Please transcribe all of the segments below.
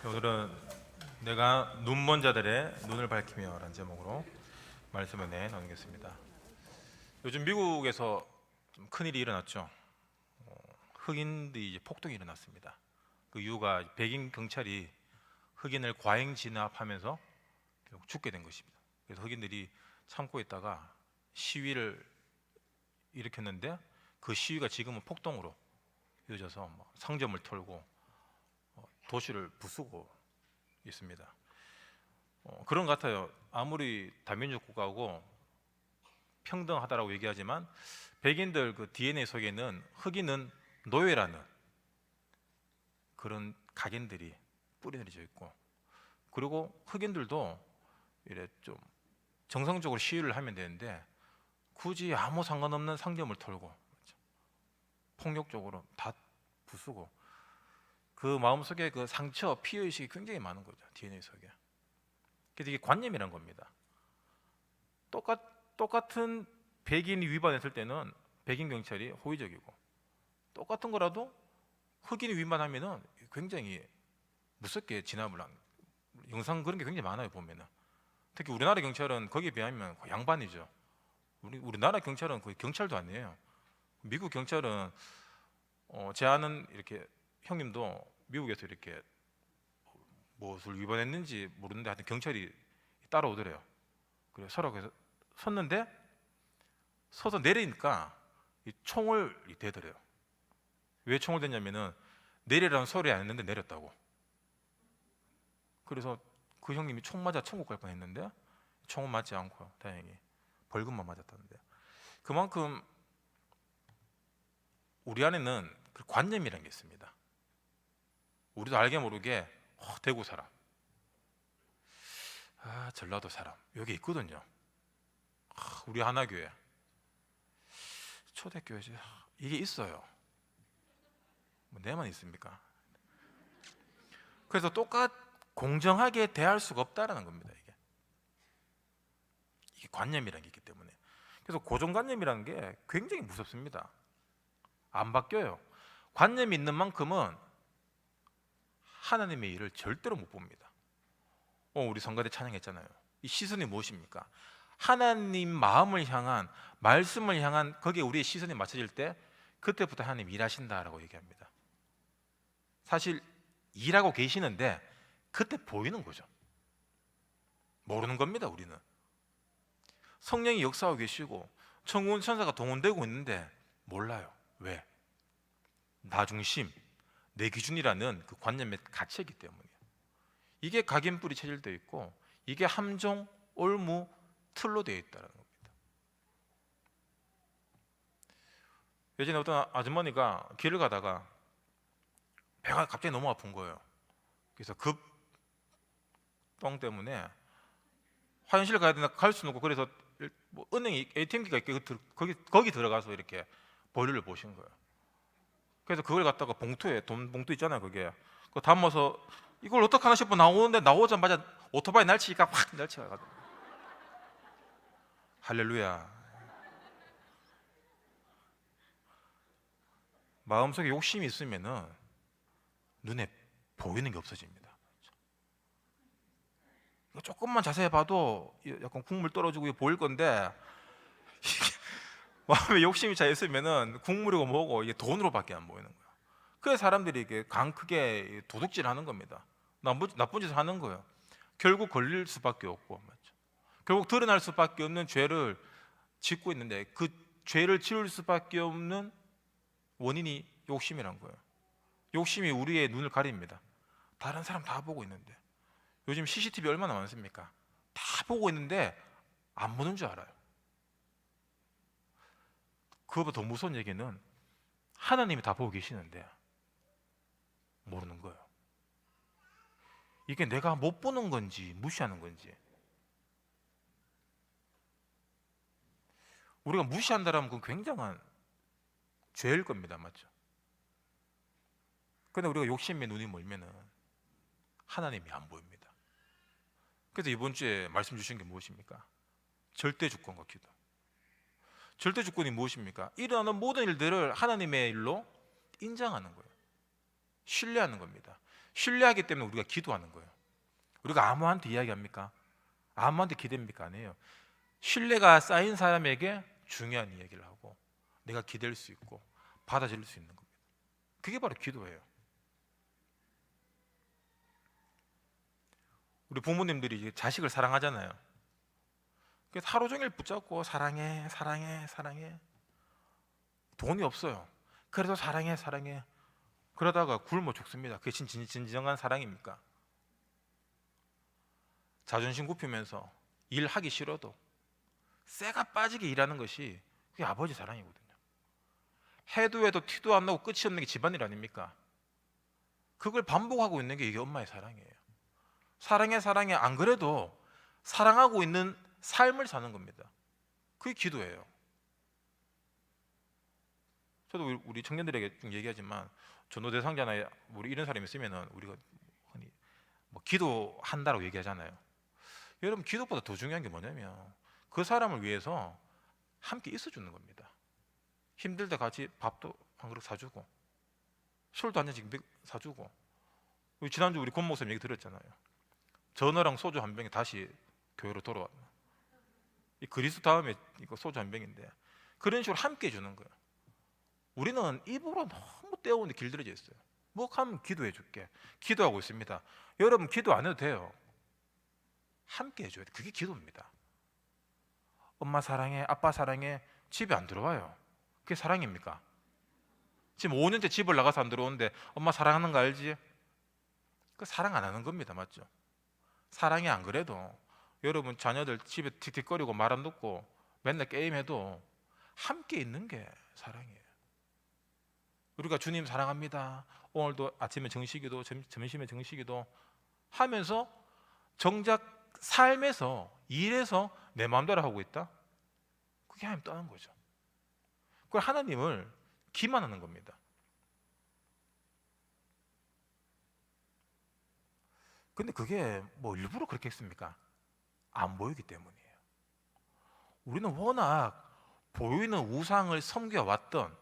오늘은 내가 눈먼 자들의 눈을 밝히며 라는 제목으로 말씀을 나누겠습니다. 요즘 미국에서 좀 큰일이 일어났죠. 흑인들이 이제 폭동이 일어났습니다. 그 이유가 백인 경찰이 흑인을 과잉 진압하면서 결국 죽게 된 것입니다. 그래서 흑인들이 참고 있다가 시위를 일으켰는데 그 시위가 지금은 폭동으로 이어져서 상점을 털고 도시를 부수고 있습니다. 그런 것 같아요. 아무리 다민족 국가고 평등하다라고 얘기하지만 백인들 그 DNA 속에는 흑인은 노예라는 그런 각인들이 뿌리내려져 있고, 그리고 흑인들도 이래 좀 정상적으로 시위를 하면 되는데 굳이 아무 상관없는 상점을 털고 폭력적으로 다 부수고, 그 마음속에 그 상처, 피해의식이 굉장히 많은 거죠. DNA 속에. 그래서 이게 관념이란 겁니다. 똑같은 백인이 위반했을 때는 백인 경찰이 호의적이고, 똑같은 거라도 흑인이 위반하면은 굉장히 무섭게 진압을 한 영상, 그런 게 굉장히 많아요. 보면은 특히 우리나라 경찰은 거기에 비하면 거의 양반이죠. 우리나라 경찰은 거의 경찰도 아니에요. 미국 경찰은 제 아는 이렇게 형님도 미국에서 이렇게 무엇을 위반했는지 모르는데 하여튼 경찰이 따라오더래요. 그래 서랍에서 섰는데 서서 내리니까 이 총을 대더래요. 왜 총을 댔냐면은 내리라는 소리 안 했는데 내렸다고. 그래서 그 형님이 총 맞아 천국 갈 뻔했는데 총은 맞지 않고 다행히 벌금만 맞았다는데, 그만큼 우리 안에는 그 관념이라는 게 있습니다. 우리도 알게 모르게 대구 사람, 전라도 사람 여기 있거든요. 우리 하나교회, 초대교회지, 이게 있어요. 뭐 내만 있습니까? 그래서 공정하게 대할 수가 없다라는 겁니다. 이게 관념이라는 게 있기 때문에. 그래서 고정관념이라는 게 굉장히 무섭습니다. 안 바뀌어요. 관념이 있는 만큼은 하나님의 일을 절대로 못 봅니다. 우리 성가대 찬양했잖아요. 이 시선이 무엇입니까? 하나님 마음을 향한, 말씀을 향한, 거기에 우리의 시선이 맞춰질 때 그때부터 하나님 일하신다라고 얘기합니다. 사실 일하고 계시는데 그때 보이는 거죠. 모르는 겁니다. 우리는 성령이 역사하고 계시고 천군 천사가 동원되고 있는데 몰라요. 왜? 나 중심, 내 기준이라는 그 관념에 갇혀있기 때문이에요. 이게 각인뿔이 체질되어 있고, 이게 함정, 올무, 틀로 되어 있다는 겁니다. 예전에 어떤 아주머니가 길을 가다가 배가 갑자기 너무 아픈 거예요. 그래서 급똥 때문에 화장실 가야 되나 갈 수는 없고, 그래서 뭐 은행에 ATM기가 있게 거기 들어가서 이렇게 볼일을 보신 거예요. 그래서 그걸 갖다가 봉투에, 돈 봉투 있잖아요, 그게 그거 담아서 이걸 어떡하나 싶어 나오는데, 나오자마자 오토바이 날치기가 확 날치가가지고, 할렐루야. 마음속에 욕심이 있으면은 눈에 보이는 게 없어집니다. 조금만 자세히 봐도 약간 국물 떨어지고 보일 건데, 이게 마음에 욕심이 차 있으면은 국물이고 뭐고 이게 돈으로밖에 안 보이는 거예요. 그래서 사람들이 이게 강 크게 도둑질하는 겁니다. 나쁜 짓을 하는 거예요. 결국 걸릴 수밖에 없고, 맞죠? 결국 드러날 수밖에 없는 죄를 짓고 있는데, 그 죄를 지을 수밖에 없는 원인이 욕심이란 거예요. 욕심이 우리의 눈을 가립니다. 다른 사람 다 보고 있는데, 요즘 CCTV 얼마나 많습니까? 다 보고 있는데 안 보는 줄 알아요. 그거보다 더 무서운 얘기는 하나님이 다 보고 계시는데 모르는 거예요. 이게 내가 못 보는 건지 무시하는 건지. 우리가 무시한다라면 그건 굉장한 죄일 겁니다. 맞죠? 근데 우리가 욕심에 눈이 멀면은 하나님이 안 보입니다. 그래서 이번 주에 말씀 주신 게 무엇입니까? 절대 주권과 기도. 절대 주권이 무엇입니까? 일어나는 모든 일들을 하나님의 일로 인정하는 거예요. 신뢰하는 겁니다. 신뢰하기 때문에 우리가 기도하는 거예요. 우리가 아무한테 이야기합니까? 아무한테 기대입니까? 아니에요. 신뢰가 쌓인 사람에게 중요한 이야기를 하고 내가 기댈 수 있고 받아들일 수 있는 겁니다. 그게 바로 기도예요. 우리 부모님들이 자식을 사랑하잖아요. 그래서 하루 종일 붙잡고 사랑해, 사랑해, 사랑해. 돈이 없어요. 그래도 사랑해, 사랑해. 그러다가 굶어 죽습니다. 그게 진정한 사랑입니까? 자존심 굽히면서 일하기 싫어도 쇠가 빠지게 일하는 것이 그게 아버지 사랑이거든요. 해도 해도 티도 안 나고 끝이 없는 게 집안일 아닙니까? 그걸 반복하고 있는 게 이게 엄마의 사랑이에요. 사랑해, 사랑해. 안 그래도 사랑하고 있는 삶을 사는 겁니다. 그게 기도예요. 저도 우리 청년들에게 좀 얘기하지만 전도 대상자나 우리 이런 사람이 있으면은 우리가 흔히 뭐 기도한다라고 얘기하잖아요. 여러분, 기도보다 더 중요한 게 뭐냐면 그 사람을 위해서 함께 있어주는 겁니다. 힘들 때 같이 밥도 한 그릇 사주고 술도 한 잔씩 사주고. 지난주 우리 권 목사님 얘기 들었잖아요. 전어랑 소주 한 병에 다시 교회로 돌아왔나. 이 그리스도 다음에 이거 소주 한 병인데 그런 식으로 함께 해주는 거예요. 우리는 입으로 너무 떼어오는데 길들여져 있어요. 뭐 하면 기도해 줄게. 기도하고 있습니다. 여러분, 기도 안 해도 돼요. 함께 해줘야 돼. 그게 기도입니다. 엄마 사랑해, 아빠 사랑해. 집에 안 들어와요. 그게 사랑입니까? 지금 5년째 집을 나가서 안 들어오는데 엄마 사랑하는 거 알지? 그 사랑 안 하는 겁니다. 맞죠? 사랑이 안 그래도 여러분 자녀들 집에 틱틱거리고 말 안 듣고 맨날 게임해도 함께 있는 게 사랑이에요. 우리가 주님 사랑합니다. 오늘도 아침에 정식기도, 점심에 정식기도 하면서 정작 삶에서, 일에서 내 마음대로 하고 있다? 그게 하나님 떠난 거죠. 그걸 하나님을 기만하는 겁니다. 근데 그게 뭐 일부러 그렇게 했습니까? 안 보이기 때문이에요. 우리는 워낙 보이는 우상을 섬겨왔던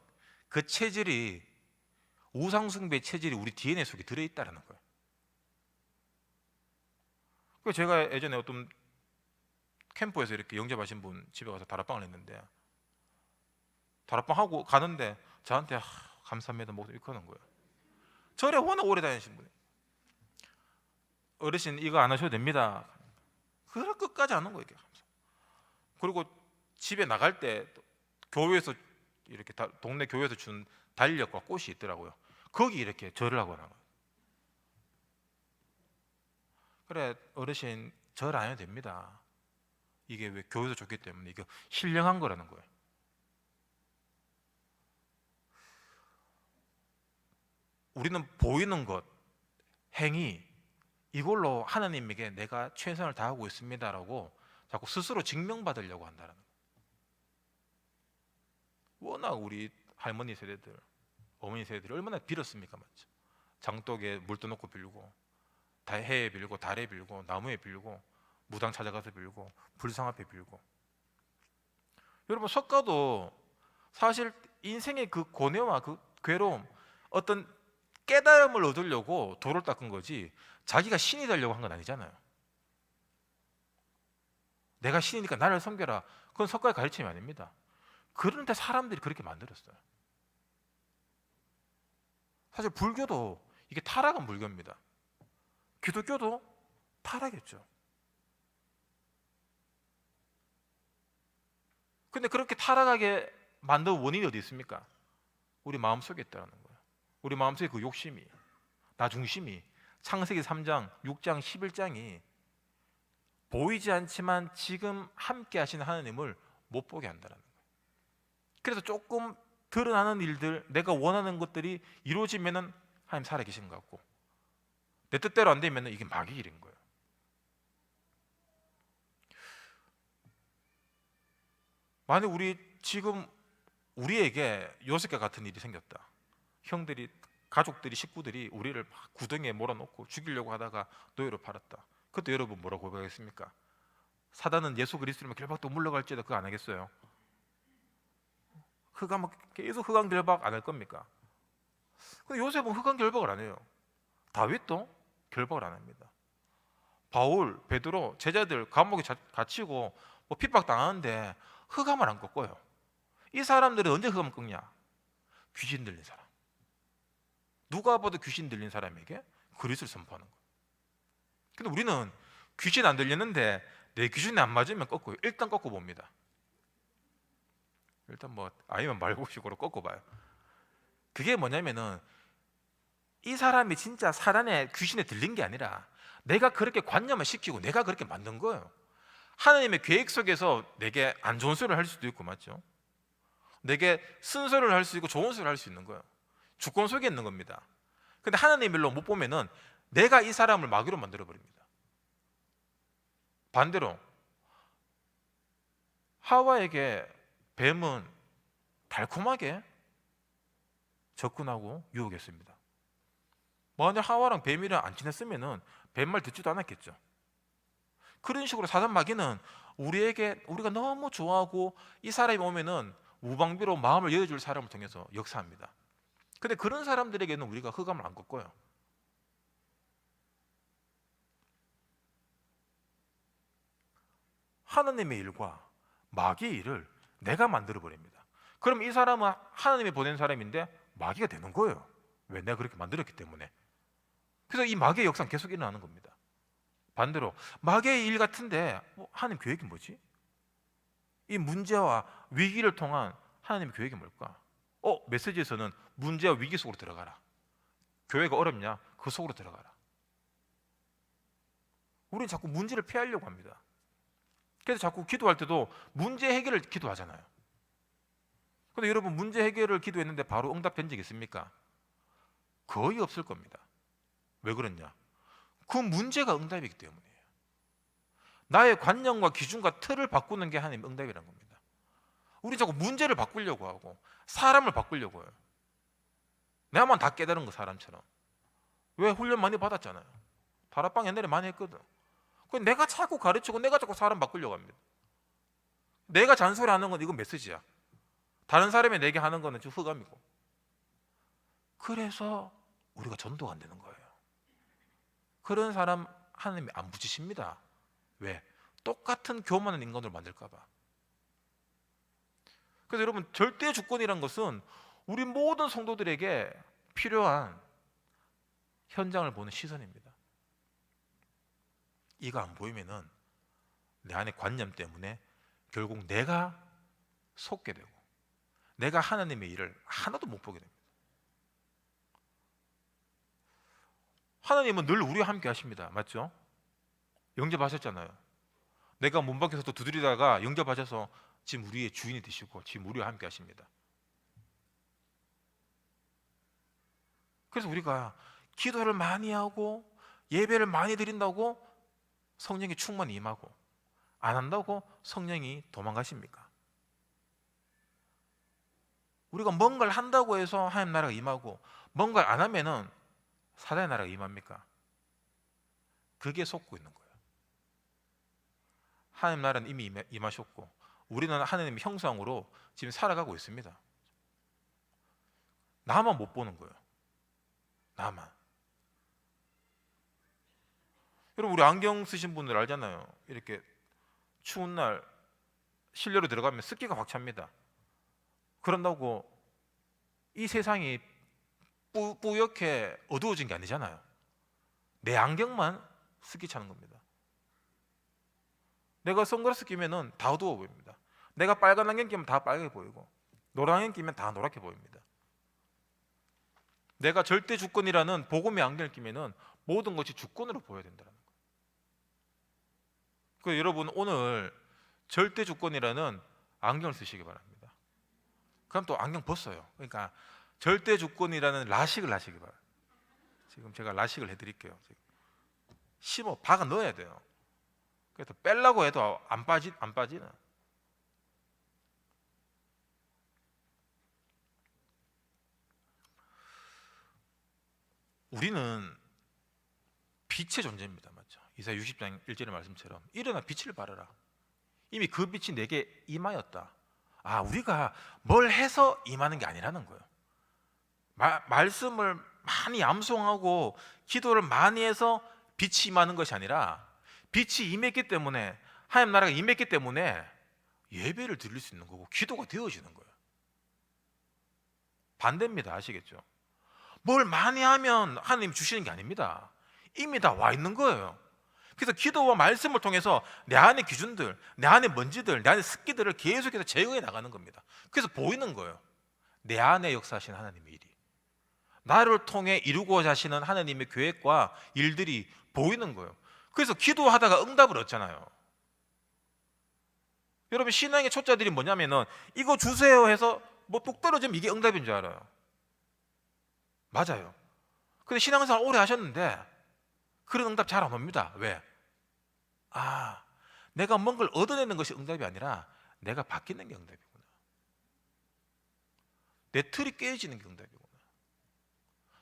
그 체질이, 우상숭배 체질이 우리 DNA 속에 들어있다는 거예요. 그래서 제가 예전에 어떤 캠프에서 이렇게 영접하신 분 집에 가서 다락방을 했는데 다락방 하고 가는데 저한테 감사합니다 뭐 이렇게 하는 거예요. 절에 워낙 오래 다니신 분이 어르신 이거 안 하셔도 됩니다. 그걸 끝까지 안 한 거예요. 그리고 집에 나갈 때 교회에서 이렇게 동네 교회에서 준 달력과 꽃이 있더라고요. 거기 이렇게 절을 하고 나가요. 그래 어르신 절 안 해도 됩니다. 이게 왜 교회에서 줬기 때문에 이게 신령한 거라는 거예요. 우리는 보이는 것, 행위 이걸로 하나님에게 내가 최선을 다하고 있습니다라고 자꾸 스스로 증명받으려고 한다는 거예요. 워낙 우리 할머니 세대들, 어머니 세대들이 얼마나 빌었습니까, 맞죠? 장독에 물 떠놓고 빌고, 해에 빌고, 달에 빌고, 나무에 빌고, 무당 찾아가서 빌고, 불상 앞에 빌고. 여러분, 석가도 사실 인생의 그 고뇌와 그 괴로움, 어떤 깨달음을 얻으려고 돌을 닦은 거지 자기가 신이 되려고 한 건 아니잖아요. 내가 신이니까 나를 섬겨라. 그건 석가의 가르침이 아닙니다. 그런데 사람들이 그렇게 만들었어요. 사실 불교도 이게 타락한 불교입니다. 기독교도 타락했죠. 근데 그렇게 타락하게 만든 원인이 어디 있습니까? 우리 마음속에 있다는 거예요. 우리 마음속에 그 욕심이, 나 중심이 창세기 3장, 6장, 11장이 보이지 않지만 지금 함께 하시는 하나님을 못 보게 한다는 거예요. 그래서 조금 드러나는 일들, 내가 원하는 것들이 이루어지면은 하나님 살아계시는 것 같고 내 뜻대로 안 되면은 이게 마귀 일인 거예요. 만약 지금 우리에게 요셉과 같은 일이 생겼다. 형들이, 가족들이, 식구들이 우리를 막 구덩이에 몰아넣고 죽이려고 하다가 노예로 팔았다. 그때 여러분 뭐라고 고백하겠습니까? 사단은 예수 그리스도를 결박도 물러갈지어다 그거 안 하겠어요? 계속 흑암 결박 안 할 겁니까? 근데 요셉은 흑암 결박을 안 해요. 다윗도 결박을 안 합니다. 바울, 베드로, 제자들 감옥에 갇히고 뭐 핍박당하는데 흑암을 안 꺾어요. 이 사람들은 언제 흑암을 꺾냐? 귀신 들린 사람. 누가 봐도 귀신 들린 사람에게 그리스도를 선포하는 거예요. 근데 우리는 귀신 안 들리는데 내 귀신이 안 맞으면 꺾어요. 일단 꺾어 봅니다. 일단 뭐 아니면 말고식으로 꺾어 봐요. 그게 뭐냐면은 이 사람이 진짜 사단의 귀신에 들린 게 아니라 내가 그렇게 관념을 시키고 내가 그렇게 만든 거예요. 하나님의 계획 속에서 내게 안 좋은 소리를 할 수도 있고, 맞죠? 내게 쓴소리를 할 수 있고 좋은 소리를 할 수 있는 거예요. 주권 속에 있는 겁니다. 근데 하나님 일로 못 보면은 내가 이 사람을 마귀로 만들어 버립니다. 반대로 하와에게 뱀은 달콤하게 접근하고 유혹했습니다. 만약 하와랑 뱀이랑 안 친했으면은 뱀 말 듣지도 않았겠죠. 그런 식으로 사단 마귀는 우리가 너무 좋아하고 이 사람이 오면은 무방비로 마음을 열어줄 사람을 통해서 역사합니다. 근데 그런 사람들에게는 우리가 흑암을 안 꺾어요. 하나님의 일과 마귀의 일을 내가 만들어 버립니다. 그럼 이 사람은 하나님이 보낸 사람인데 마귀가 되는 거예요. 왜? 내가 그렇게 만들었기 때문에. 그래서 이 마귀의 역사는 계속 일어나는 겁니다. 반대로 마귀의 일 같은데 하나님 계획이 뭐지? 이 문제와 위기를 통한 하나님의 계획이 뭘까? 메시지에서는 문제와 위기 속으로 들어가라. 교회가 어렵냐? 그 속으로 들어가라. 우리는 자꾸 문제를 피하려고 합니다. 그래서 자꾸 기도할 때도 문제 해결을 기도하잖아요. 근데 여러분, 문제 해결을 기도했는데 바로 응답된 적 있습니까? 거의 없을 겁니다. 왜 그러냐? 그 문제가 응답이기 때문이에요. 나의 관념과 기준과 틀을 바꾸는 게 하나님의 응답이라는 겁니다. 우리 자꾸 문제를 바꾸려고 하고 사람을 바꾸려고 해요. 내가만 다 깨달은 거, 사람처럼. 왜? 훈련 많이 받았잖아요. 다락방 옛날에 많이 했거든. 내가 자꾸 가르치고 내가 자꾸 사람 바꾸려고 합니다. 내가 잔소리하는 건 이건 메시지야. 다른 사람이 내게 하는 거는 좀 흑암이고. 그래서 우리가 전도가 안 되는 거예요. 그런 사람 하나님이 안 붙이십니다. 왜? 똑같은 교만한 인간으로 만들까 봐. 그래서 여러분, 절대 주권이란 것은 우리 모든 성도들에게 필요한 현장을 보는 시선입니다. 이거 안 보이면은 내 안의 관념 때문에 결국 내가 속게 되고 내가 하나님의 일을 하나도 못 보게 됩니다. 하나님은 늘 우리와 함께 하십니다. 맞죠? 영접하셨잖아요. 내가 문 밖에서 또 두드리다가 영접하셔서 지금 우리의 주인이 되시고 지금 우리와 함께 하십니다. 그래서 우리가 기도를 많이 하고 예배를 많이 드린다고 성령이 충만히 임하고 안 한다고 성령이 도망가십니까? 우리가 뭔가를 한다고 해서 하나님 나라가 임하고 뭔가를 안 하면은 사단의 나라가 임합니까? 그게 속고 있는 거예요. 하나님 나라는 이미 임하셨고 우리는 하나님의 형상으로 지금 살아가고 있습니다. 나만 못 보는 거예요. 나만. 여러분, 우리 안경 쓰신 분들 알잖아요. 이렇게 추운 날 실내로 들어가면 습기가 확 찹니다. 그런다고 이 세상이 뿌옇게 어두워진 게 아니잖아요. 내 안경만 습기 차는 겁니다. 내가 선글라스 끼면은 다 어두워 보입니다. 내가 빨간 안경 끼면 다 빨갛게 보이고 노란 안경 끼면 다 노랗게 보입니다. 내가 절대 주권이라는 복음의 안경을 끼면은 모든 것이 주권으로 보여야 된다는 거예요. 그래서 여러분, 오늘 절대 주권이라는 안경을 쓰시기 바랍니다. 그럼 또 안경 벗어요. 그러니까 절대 주권이라는 라식을 하시기 바랍니다. 지금 제가 라식을 해드릴게요. 박아 넣어야 돼요. 그래서 빼려고 해도 안 빠지는. 우리는 빛의 존재입니다. 맞죠? 이사야 60장 1절의 말씀처럼 일어나 빛을 발하라. 이미 그 빛이 내게 임하였다. 우리가 뭘 해서 임하는 게 아니라는 거예요. 말씀을 많이 암송하고 기도를 많이 해서 빛이 임하는 것이 아니라 빛이 임했기 때문에, 하나님 나라가 임했기 때문에 예배를 드릴 수 있는 거고 기도가 되어지는 거예요. 반대입니다. 아시겠죠? 뭘 많이 하면 하나님 주시는 게 아닙니다. 이미 다 와 있는 거예요. 그래서 기도와 말씀을 통해서 내 안의 기준들, 내 안의 먼지들, 내 안의 습기들을 계속해서 제거해 나가는 겁니다. 그래서 보이는 거예요. 내 안에 역사하신 하나님의 일이, 나를 통해 이루고자 하시는 하나님의 계획과 일들이 보이는 거예요. 그래서 기도하다가 응답을 얻잖아요. 여러분, 신앙의 초짜들이 뭐냐면은 이거 주세요 해서 뭐 뚝 떨어지면 이게 응답인 줄 알아요. 맞아요. 근데 신앙생활 오래 하셨는데 그런 응답 잘 안 옵니다. 왜? 내가 뭔가를 얻어내는 것이 응답이 아니라 내가 바뀌는 게 응답이구나. 내 틀이 깨지는 게 응답이구나.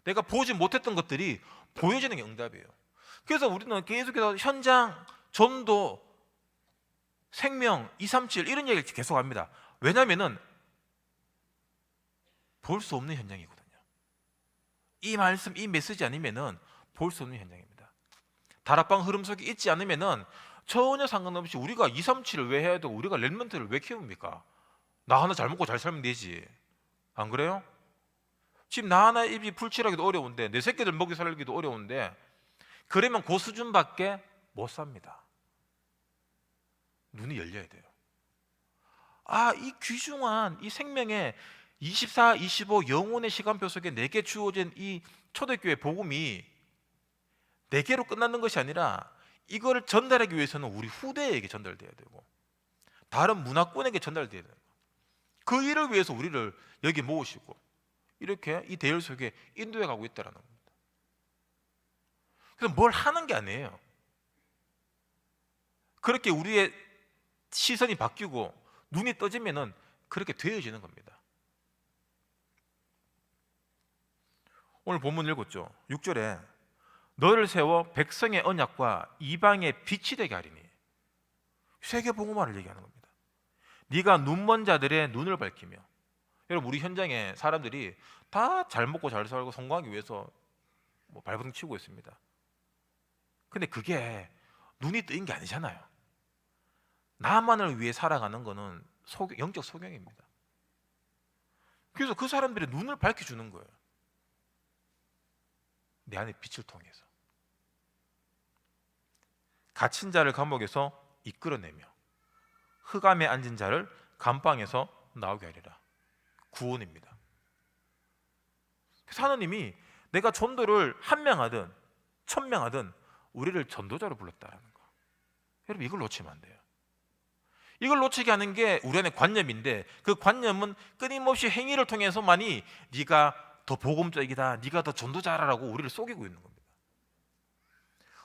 내가 보지 못했던 것들이 보여지는 게 응답이에요. 그래서 우리는 계속해서 현장, 전도, 생명, 237 이런 얘기를 계속 합니다. 왜냐하면 볼 수 없는 현장이거든요. 이 말씀, 이 메시지 아니면은 볼 수 없는 현장입니다. 다락방 흐름 속에 있지 않으면은 전혀 상관없이 우리가 237을 왜 해야 되고 우리가 렘넌트를 왜 키웁니까? 나 하나 잘 먹고 잘 살면 되지. 안 그래요? 지금 나 하나 입이 풀칠하기도 어려운데, 내 새끼들 먹이 살기도 어려운데, 그러면 그 수준밖에 못 삽니다. 눈이 열려야 돼요. 이 귀중한 이 생명의 24, 25 영혼의 시간표 속에 내게 주어진 이 초대교회 복음이 내게로 끝나는 것이 아니라 이거를 전달하기 위해서는 우리 후대에게 전달돼야 되고 다른 문화권에게 전달돼야 되고, 그 일을 위해서 우리를 여기 모으시고 이렇게 이 대열 속에 인도해 가고 있다는 겁니다. 그래서 뭘 하는 게 아니에요. 그렇게 우리의 시선이 바뀌고 눈이 떠지면은 그렇게 되어지는 겁니다. 오늘 본문 읽었죠. 6절에 너를 세워 백성의 언약과 이방의 빛이 되게 하리니, 세계 복음화를 얘기하는 겁니다. 네가 눈먼 자들의 눈을 밝히며. 여러분, 우리 현장에 사람들이 다 잘 먹고 잘 살고 성공하기 위해서 뭐 발버둥 치고 있습니다. 근데 그게 눈이 뜨인 게 아니잖아요. 나만을 위해 살아가는 거는 영적 소경입니다. 그래서 그 사람들의 눈을 밝혀주는 거예요. 내 안의 빛을 통해서 갇힌 자를 감옥에서 이끌어내며 흑암에 앉은 자를 감방에서 나오게 하리라. 구원입니다. 그래서 하나님이 내가 전도를 1명 하든 1000명 하든 우리를 전도자로 불렀다는 거. 여러분, 이걸 놓치면 안 돼요. 이걸 놓치게 하는 게 우리 안의 관념인데, 그 관념은 끊임없이 행위를 통해서만이 네가 더 복음적이다, 네가 더 전도자라고 우리를 속이고 있는 겁니다.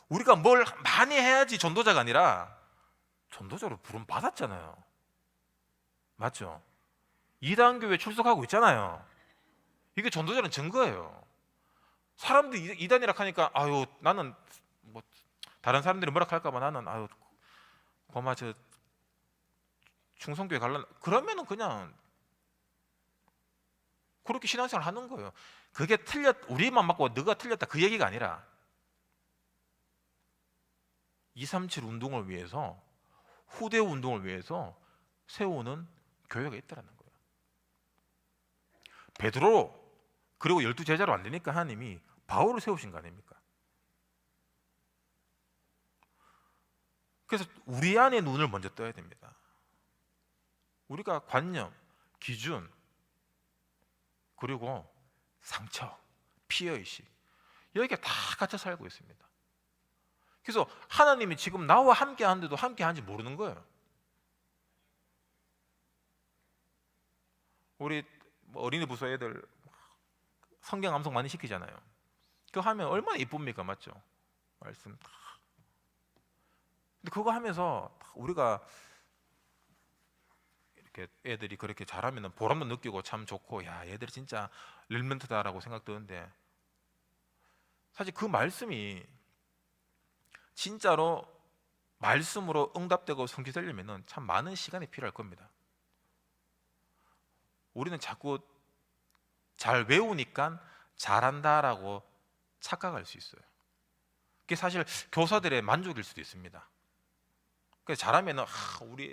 우리가 뭘 많이 해야지 전도자가 아니라 전도자로 부름 받았잖아요. 맞죠? 이단교회 출석하고 있잖아요. 이게 전도자는 증거예요. 사람들이 이단이라 하니까 나는 뭐 다른 사람들이 뭐라 할까 봐 나는 고마 저 충성교회 갈라, 그러면은 그냥 그렇게 신앙생활 하는 거예요. 그게 우리만 맞고 너가 틀렸다 그 얘기가 아니라 237 운동을 위해서, 후대 운동을 위해서 세우는 교회가 있다는 거예요. 베드로 그리고 12 제자로 안 되니까 하나님이 바울을 세우신 거 아닙니까? 그래서 우리 안에 눈을 먼저 떠야 됩니다. 우리가 관념, 기준, 그리고 상처, 피해의식, 여기가 다 갇혀 살고 있습니다. 그래서 하나님이 지금 나와 함께 하는데도 함께 하는지 모르는 거예요. 우리 어린이 부서 애들 성경 암송 많이 시키잖아요. 그거 하면 얼마나 이쁩니까? 맞죠? 말씀 다. 근데 그거 하면서 우리가 이렇게 애들이 그렇게 잘하면 보람도 느끼고 참 좋고, 야, 얘들이 진짜 릴멘트다라고 생각드는데, 사실 그 말씀이 진짜로 말씀으로 응답되고 성취되려면 참 많은 시간이 필요할 겁니다. 우리는 자꾸 잘 외우니까 잘한다라고 착각할 수 있어요. 그게 사실 교사들의 만족일 수도 있습니다. 그래서 잘하면은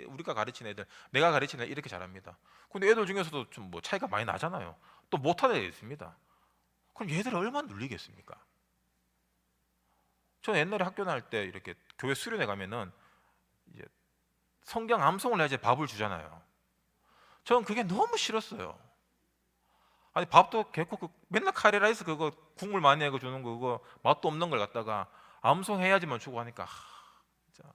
우리가 가르치는 애들, 내가 가르치는 애들 이렇게 잘합니다. 근데 애들 중에서도 좀 뭐 차이가 많이 나잖아요. 또 못하는 애들 있습니다. 그럼 얘들을 얼마나 눌리겠습니까? 저는 옛날에 학교 다닐 때 이렇게 교회 수련회 가면은 이제 성경 암송을 해야지 밥을 주잖아요. 저는 그게 너무 싫었어요. 아니 밥도 개코 맨날 카레라이스 그거 국물 많이 해서 주는 거 그거 맛도 없는 걸 갖다가 암송해야지만 주고 하니까 진짜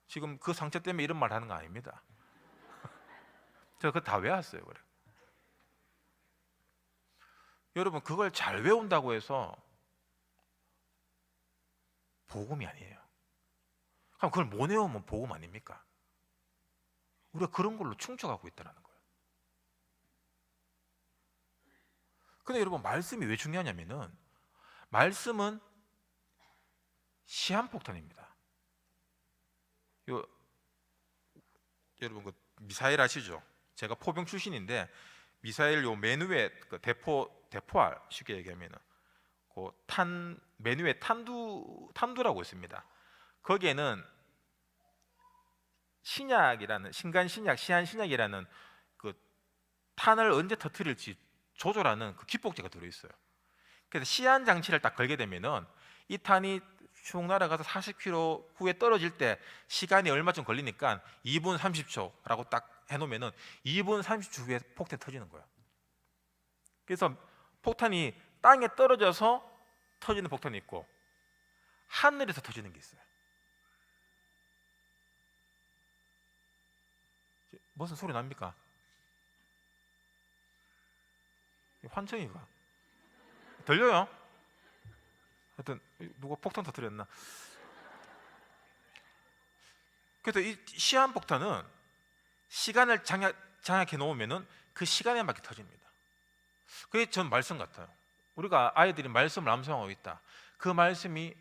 지금 그 상처 때문에 이런 말 하는 거 아닙니다. 제가 그거 다 외웠어요. 그래. 여러분 그걸 잘 외운다고 해서 복음이 아니에요. 그럼 그걸 못 외우면 복음 아닙니까? 우리가 그런 걸로 충족하고 있다는 거예요. 근데 여러분 말씀이 왜 중요하냐면은 말씀은 시한폭탄입니다. 여러분 그 미사일 아시죠? 제가 포병 출신인데 미사일 요 맨 위에 그 대포알 쉽게 얘기하면은 그 맨 위에 탄두라고 있습니다. 거기에는 신간 신약, 시한 신약이라는 그 탄을 언제 터뜨릴지 조절하는 그 기폭제가 들어 있어요. 그래서 시한 장치를 딱 걸게 되면은 이 탄이 쭉 날아가서 40km 후에 떨어질 때 시간이 얼마쯤 걸리니까 2분 30초라고 딱 해놓으면은 2분 30초 후에 폭탄이 터지는 거예요. 그래서 폭탄이 땅에 떨어져서 터지는 폭탄이 있고 하늘에서 터지는 게 있어요. 무슨 소리 납니까? 환청이가 들려요? 하여튼 누가 폭탄 터뜨렸나? 그래서 이 시한폭탄은 시간을 장악해 놓으면은 그 시간에 맞게 터집니다. 그게 전 말씀 같아요. 우리가 아이들이 말씀을 암송하고 있다. 그 말씀이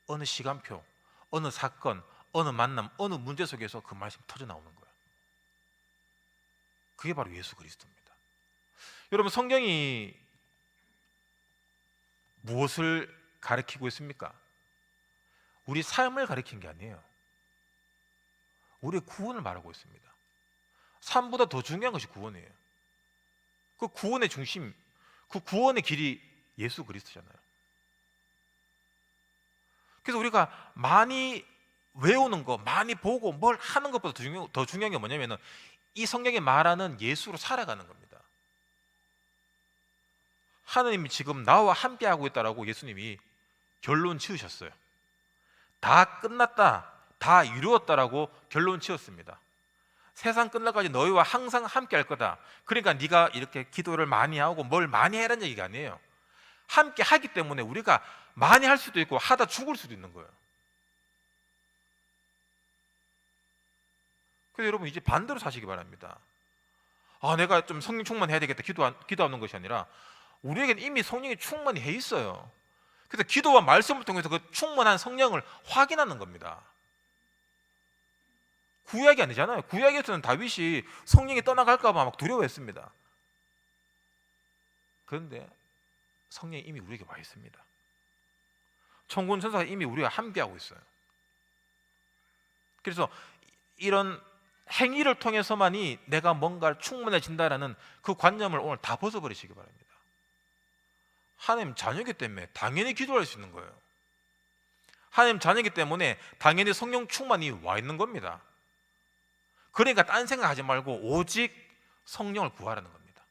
어느 시간표, 어느 사건, 어느 만남, 어느 문제 속에서 그 말씀이 터져 나오는 거예요. 그게 바로 예수 그리스도입니다. 여러분 성경이 무엇을 가르치고 있습니까? 우리 삶을 가르친 게 아니에요. 우리의 구원을 말하고 있습니다. 삶보다 더 중요한 것이 구원이에요. 그 구원의 중심, 그 구원의 길이 예수 그리스도잖아요. 그래서 우리가 많이 외우는 거, 많이 보고 뭘 하는 것보다 더 중요한 게 뭐냐면은 이 성경이 말하는 예수로 살아가는 겁니다. 하나님이 지금 나와 함께 하고 있다라고 예수님이 결론 지으셨어요. 다 끝났다, 다 이루었다라고 결론 지었습니다. 세상 끝날까지 너희와 항상 함께 할 거다. 그러니까 네가 이렇게 기도를 많이 하고 뭘 많이 해라는 얘기가 아니에요. 함께 하기 때문에 우리가 많이 할 수도 있고 하다 죽을 수도 있는 거예요. 그래서 여러분 이제 반대로 사시기 바랍니다. 내가 좀 성령 충만해야 되겠다 기도하는 것이 아니라 우리에게는 이미 성령이 충만히 해 있어요. 그래서 기도와 말씀을 통해서 그 충만한 성령을 확인하는 겁니다. 구약이 아니잖아요. 구약에서는 다윗이 성령이 떠나갈까 봐 막 두려워했습니다. 그런데 성령이 이미 우리에게 와 있습니다. 천군 천사가 이미 우리와 함께하고 있어요. 그래서 이런 행위를 통해서만이 내가 뭔가를 충만해진다라는 그 관념을 오늘 다 벗어버리시기 바랍니다. 하나님 자녀이기 때문에 당연히 기도할 수 있는 거예요. 하나님 자녀이기 때문에 당연히 성령 충만이 와 있는 겁니다. 그러니까 딴 생각하지 말고 오직 성령을 구하라는 겁니다.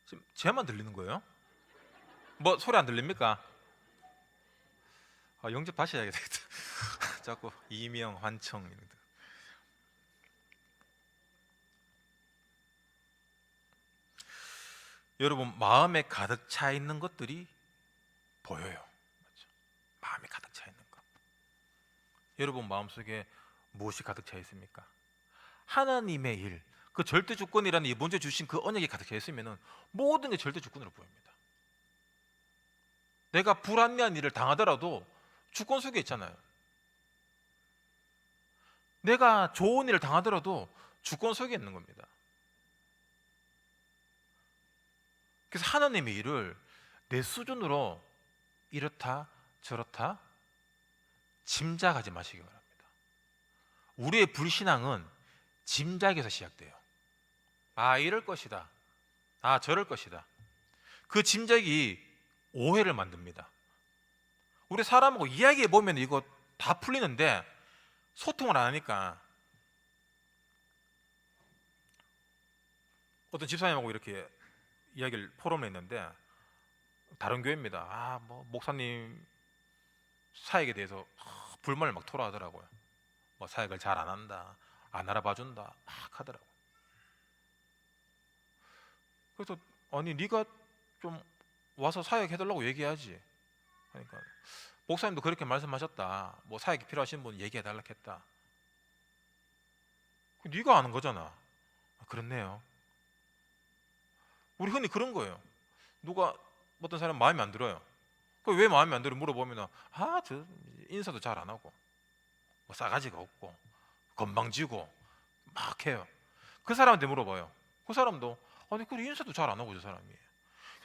지금 제만 들리는 거예요? 뭐 소리 안 들립니까? 영접 다시 해야 되겠다. 자꾸 이명, 환청 이런 거. 여러분 마음에 가득 차 있는 것들이 보여요. 맞죠? 마음에 가득 차 있는 것. 여러분 마음속에 무엇이 가득 차 있습니까? 하나님의 일, 그 절대 주권이라는 이 먼저 주신 그 언약이 가득해 있으면은 모든 게 절대 주권으로 보입니다. 내가 불합리한 일을 당하더라도 주권 속에 있잖아요. 내가 좋은 일을 당하더라도 주권 속에 있는 겁니다. 그래서 하나님의 일을 내 수준으로 이렇다 저렇다 짐작하지 마시기 바랍니다. 우리의 불신앙은 짐작에서 시작돼요. 아, 이럴 것이다. 아, 저럴 것이다. 그 짐작이 오해를 만듭니다. 우리 사람하고 이야기해 보면 이거 다 풀리는데 소통을 안 하니까 어떤 집사님하고 이렇게 이야기를 포럼을 했는데 다른 교회입니다. 아, 뭐 목사님 사역에 대해서 불만을 막 토로하더라고요. 뭐 사역을 잘 안 한다, 안 알아봐 준다 막 하더라고요. 그래서 아니 네가 좀 와서 사역 해달라고 얘기해야지. 그러니까 목사님도 그렇게 말씀하셨다. 뭐 사역이 필요하신 분 얘기해달라 했다. 네가 아는 거잖아. 아, 그렇네요. 우리 흔히 그런 거예요. 누가 어떤 사람 마음에 안 들어요. 그 왜 마음에 안 들어 물어보면 저 인사도 잘 안 하고 뭐 싸가지가 없고 건방지고 막 해요. 그 사람한테 물어봐요. 그 사람도 아니 그 인사도 잘 안 하고 저 사람이.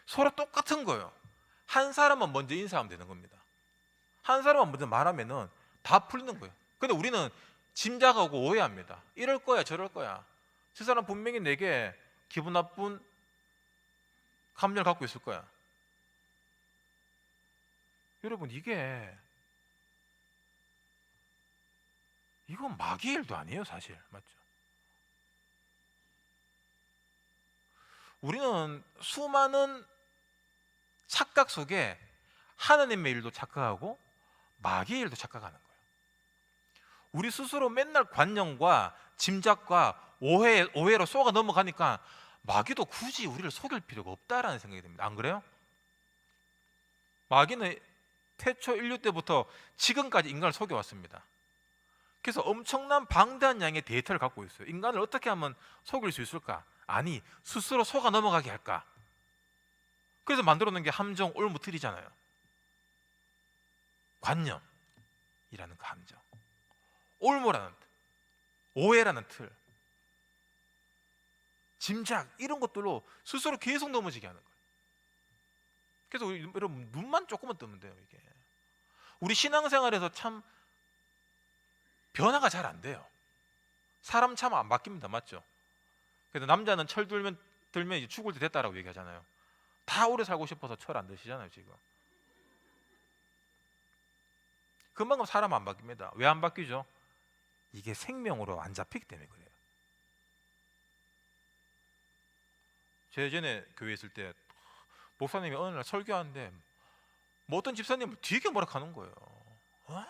서로 똑같은 거예요. 한 사람만 먼저 인사하면 되는 겁니다. 한 사람만 먼저 말하면은 다 풀리는 거예요. 근데 우리는 짐작하고 오해합니다. 이럴 거야 저럴 거야. 저 사람 분명히 내게 기분 나쁜 감정을 갖고 있을 거야. 여러분 이건 마귀의 일도 아니에요 사실. 맞죠? 우리는 수많은 착각 속에 하나님의 일도 착각하고 마귀의 일도 착각하는 거예요. 우리 스스로 맨날 관념과 짐작과 오해로 쏘가 넘어가니까 마귀도 굳이 우리를 속일 필요가 없다라는 생각이 듭니다. 안 그래요? 마귀는 태초 인류 때부터 지금까지 인간을 속여왔습니다. 그래서 엄청난 방대한 양의 데이터를 갖고 있어요. 인간을 어떻게 하면 속일 수 있을까? 아니, 스스로 속아 넘어가게 할까? 그래서 만들어 놓은 게 함정, 올무틀이잖아요. 관념이라는 그 함정, 올무라는 틀, 오해라는 틀, 짐작 이런 것들로 스스로 계속 넘어지게 하는 거예요. 그래서 여러분 눈만 조금만 뜨면 돼요. 이게 우리 신앙생활에서 참 변화가 잘 안 돼요. 사람 참 안 바뀝니다. 맞죠? 그래서 남자는 철 들면 이제 죽을 때 됐다라고 얘기하잖아요. 다 오래 살고 싶어서 철 안 드시잖아요 지금. 그만큼 사람 안 바뀝니다. 왜 안 바뀌죠? 이게 생명으로 안 잡히기 때문에 그래요. 제 예전에 교회 있을 때 목사님이 어느 날 설교하는데 뭐 어떤 집사님은 되게 뭐라 하는 거예요. 막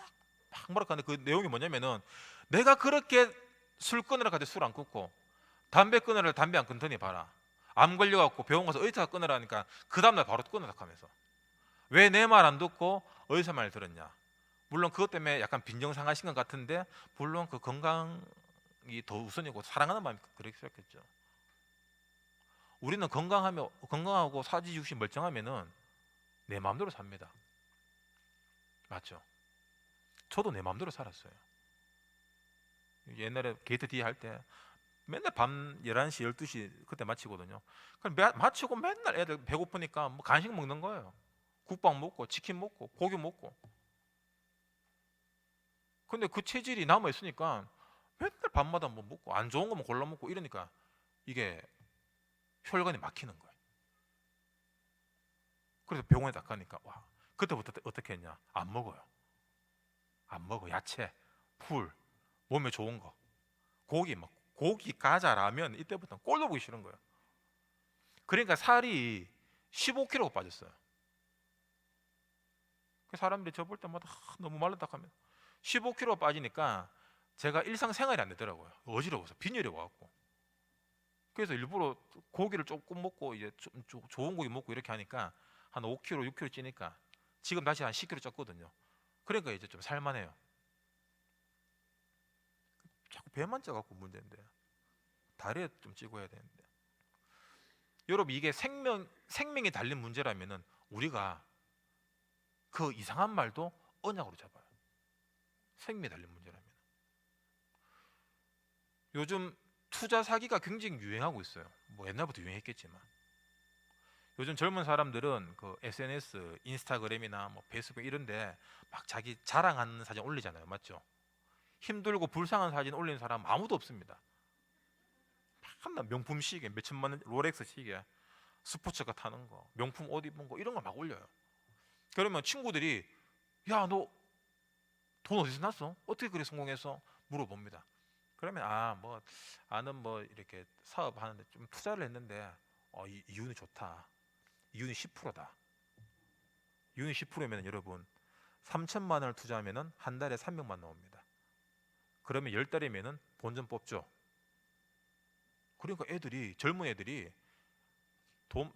뭐라 하는데 그 내용이 뭐냐면은 내가 그렇게 술 끊으라 하는데 술 안 끊고 담배 끊으라 담배 안 끊더니 봐라. 암 걸려갖고 병원 가서 의사가 끊으라니까 그 다음날 바로 끊으라 하면서 왜 내 말 안 듣고 의사 말 들었냐. 물론 그것 때문에 약간 빈정상하신 것 같은데 물론 그 건강이 더 우선이고 사랑하는 마음이 그랬었겠죠. 우리는 건강하고 사지육신 멀쩡하면은 내 마음대로 삽니다. 맞죠? 저도 내 마음대로 살았어요. 옛날에 게이트 D 할 때 맨날 밤 11시, 12시 그때 마치거든요. 그럼 마치고 맨날 애들 배고프니까 뭐 간식 먹는 거예요. 국밥 먹고 치킨 먹고 고기 먹고. 근데 그 체질이 남아 있으니까 맨날 밤마다 뭐 먹고 안 좋은 거만 골라 먹고 이러니까 이게 혈관이 막히는 거예요. 그래서 병원에 딱 가니까 와, 그때부터 어떻게 했냐? 안 먹어요. 안 먹어. 야채, 풀, 몸에 좋은 거, 고기, 과자, 라면 이때부터 꼴도 보기 싫은 거예요. 그러니까 살이 15kg 빠졌어요. 그 사람들이 저 볼 때마다 너무 말랐다 하면 15kg 빠지니까 제가 일상생활이 안 되더라고요. 어지러워서 빈혈이 와갖고. 그래서 일부러 고기를 조금 먹고 이제 좀 좋은 고기 먹고 이렇게 하니까 한 5kg, 6kg 찌니까 지금 다시 한 10kg 쪘거든요. 그러니까 이제 좀 살만해요. 자꾸 배만 쪄갖고 문제인데. 다리에 좀 찌고 해야 되는데. 여러분 이게 생명이 달린 문제라면은 우리가 그 이상한 말도 언약으로 잡아요. 생명이 달린 문제라면. 요즘 투자 사기가 굉장히 유행하고 있어요. 뭐 옛날부터 유행했겠지만 요즘 젊은 사람들은 그 SNS, 인스타그램이나 뭐 페이스북 이런데 막 자기 자랑하는 사진 올리잖아요, 맞죠? 힘들고 불쌍한 사진 올리는 사람 아무도 없습니다. 맨날 명품 시계, 몇 천만 원 롤렉스 시계, 스포츠카 타는 거, 명품 옷 입은 거 이런 거 막 올려요. 그러면 친구들이 야, 너 돈 어디서 났어? 어떻게 그래 성공했어? 물어봅니다. 그러면 뭐 아는 뭐 이렇게 사업 하는데 좀 투자를 했는데 이윤이 좋다. 이윤이 10%다. 이윤이 10%면 여러분 3천만 원을 투자하면은 한 달에 300만 나옵니다. 그러면 10달이면은 본전 뽑죠. 그러니까 젊은 애들이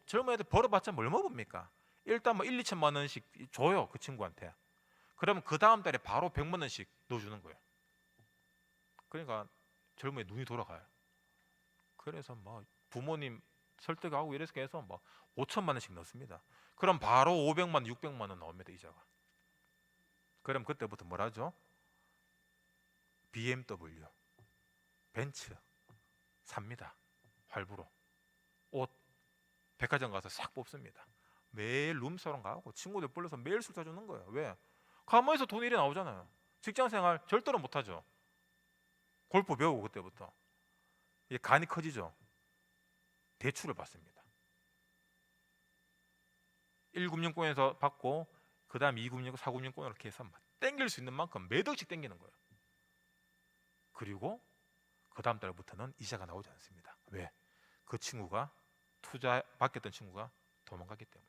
젊은 애들 벌어봤자 뭘 먹습니까? 일단 뭐 1, 2천만 원씩 줘요 그 친구한테. 그러면 그 다음 달에 바로 100만 원씩 넣어주는 거예요. 그러니까 젊은 애 눈이 돌아가요. 그래서 뭐 부모님 설득하고 이래서 해서 뭐 5천만 원씩 넣습니다. 그럼 바로 500만 원, 600만 원 나옵니다 이자가. 그럼 그때부터 뭐라죠? BMW, 벤츠 삽니다. 할부로. 옷 백화점 가서 싹 뽑습니다. 매일 룸사롱 가고 친구들 불러서 매일 술 사주는 거예요. 왜? 가만히서 돈 일이 나오잖아요. 직장생활 절대로 못하죠. 골프 배우고 그때부터 이게 간이 커지죠. 대출을 받습니다. 1금융권에서 받고 그 다음 2금융권, 4금융권 이렇게 해서 막 땡길 수 있는 만큼 몇 억씩 땡기는 거예요. 그리고 그 다음 달부터는 이자가 나오지 않습니다. 왜? 그 친구가 투자 맡겼던 친구가 도망갔기 때문에.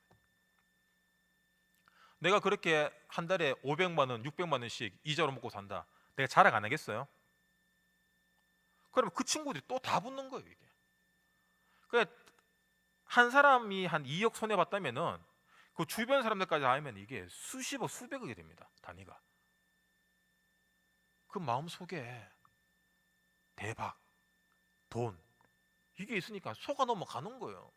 내가 그렇게 한 달에 500만 원, 600만 원씩 이자로 먹고 산다. 내가 자랑 안 하겠어요? 그러면 그 친구들이 또 다 붙는 거예요, 이게. 그러니까 한 사람이 한 2억 손해 봤다면은 그 주변 사람들까지 하면 이게 수십억, 수백억이 됩니다. 단위가. 그 마음 속에 대박, 돈 이게 있으니까 속아 넘어가는 거예요.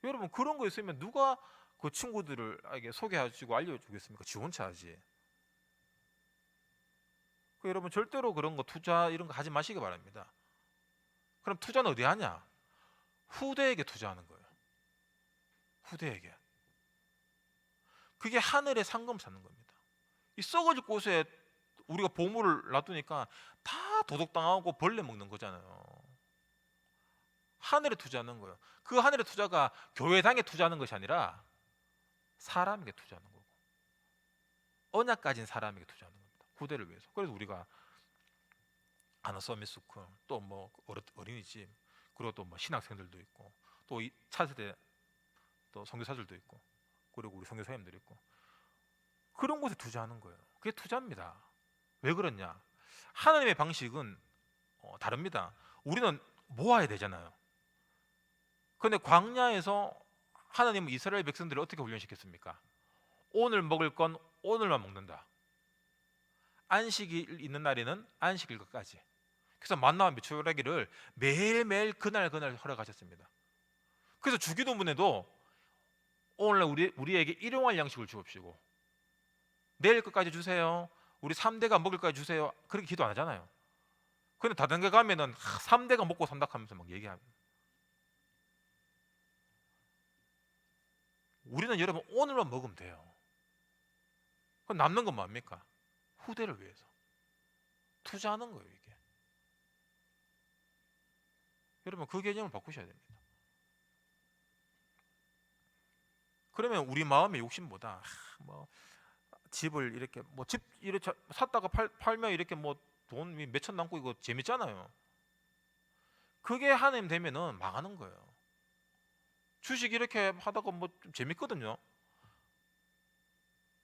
여러분 그런 거 있으면 누가 그 친구들을 소개해주고 알려주겠습니까? 지 혼자 하지. 여러분 절대로 그런 거 투자 이런 거 하지 마시기 바랍니다. 그럼 투자는 어디 하냐? 후대에게 투자하는 거예요. 후대에게. 그게 하늘의 상금 사는 겁니다. 이 썩어질 곳에 우리가 보물을 놔두니까 다 도둑당하고 벌레 먹는 거잖아요. 하늘에 투자하는 거예요. 그 하늘의 투자가 교회당에 투자하는 것이 아니라 사람에게 투자하는 거고 언약 가진 사람에게 투자하는 겁니다. 후대를 위해서. 그래서 우리가 하나 서밋스쿨 또 뭐 어린이집 그리고 또 뭐 신학생들도 있고 또 차세대 또 선교사들도 있고 그리고 우리 선교사님들 있고 그런 곳에 투자하는 거예요. 그게 투자입니다. 왜 그러냐? 하나님의 방식은 다릅니다. 우리는 모아야 되잖아요. 그런데 광야에서 하나님은 이스라엘 백성들을 어떻게 훈련시켰습니까? 오늘 먹을 건 오늘만 먹는다. 안식이 있는 날에는 안식일 것까지. 그래서 만나와 미추라기를 매일매일 그날 허락하셨습니다. 그래서 주기도문에도 오늘날 우리에게 일용할 양식을 주옵시고 내일 것까지 주세요. 우리 3대가 먹을 것까지 주세요. 그렇게 기도 안 하잖아요. 근데 다단계 가면은 3대가 먹고 산다 하면서 막 얘기합니다. 우리는 여러분 오늘만 먹으면 돼요. 그럼 남는 건 뭡니까? 후대를 위해서 투자하는 거예요 이게. 여러분 그 개념을 바꾸셔야 됩니다. 그러면 우리 마음의 욕심보다 뭐 집을 이렇게 뭐 집 이렇게 샀다가 팔면 이렇게 뭐 돈 몇천 남고 이거 재밌잖아요. 그게 하나님 되면은 망하는 거예요. 주식 이렇게 하다가 뭐 좀 재밌거든요.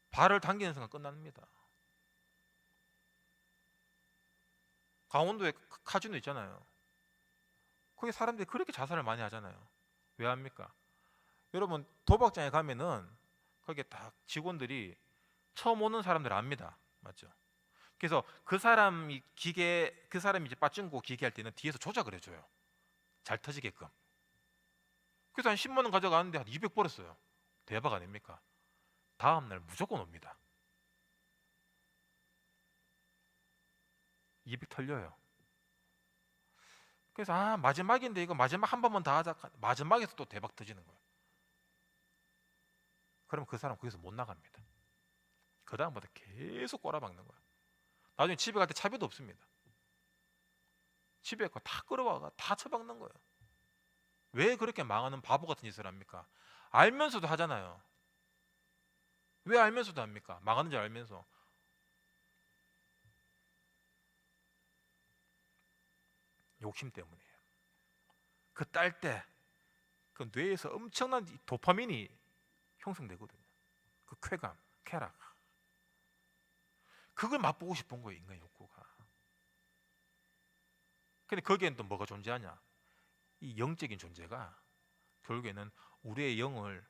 발을 당기는 순간 끝납니다. 강원도에 카지노 있잖아요. 거기 사람들이 그렇게 자살을 많이 하잖아요. 왜 합니까? 여러분 도박장에 가면은 거기에 딱 직원들이 처음 오는 사람들 압니다. 맞죠? 그래서 그 사람이 이제 빠찡고 기계할 때는 뒤에서 조작을 해줘요. 잘 터지게끔. 그래서 한 10만 원 가져가는데 한 200 벌었어요. 대박 아닙니까? 다음 날 무조건 옵니다. 200 털려요. 그래서 마지막인데 이거 마지막 한 번만 더 하자. 마지막에서 또 대박 터지는 거예요. 그러면 그 사람 거기서 못 나갑니다. 그 다음부터 계속 꼬라박는 거예요. 나중에 집에 갈 때 차비도 없습니다. 집에 거 다 끌어와가 다 처박는 거예요. 왜 그렇게 망하는 바보 같은 짓을 합니까? 알면서도 하잖아요. 왜 알면서도 합니까? 망하는 줄 알면서. 욕심 때문이에요. 그 딸 때 그 뇌에서 엄청난 도파민이 형성되거든요. 그 쾌감, 쾌락. 그걸 맛보고 싶은 거예요, 인간의 욕구가. 근데 거기엔 또 뭐가 존재하냐? 이 영적인 존재가 결국에는 우리의 영을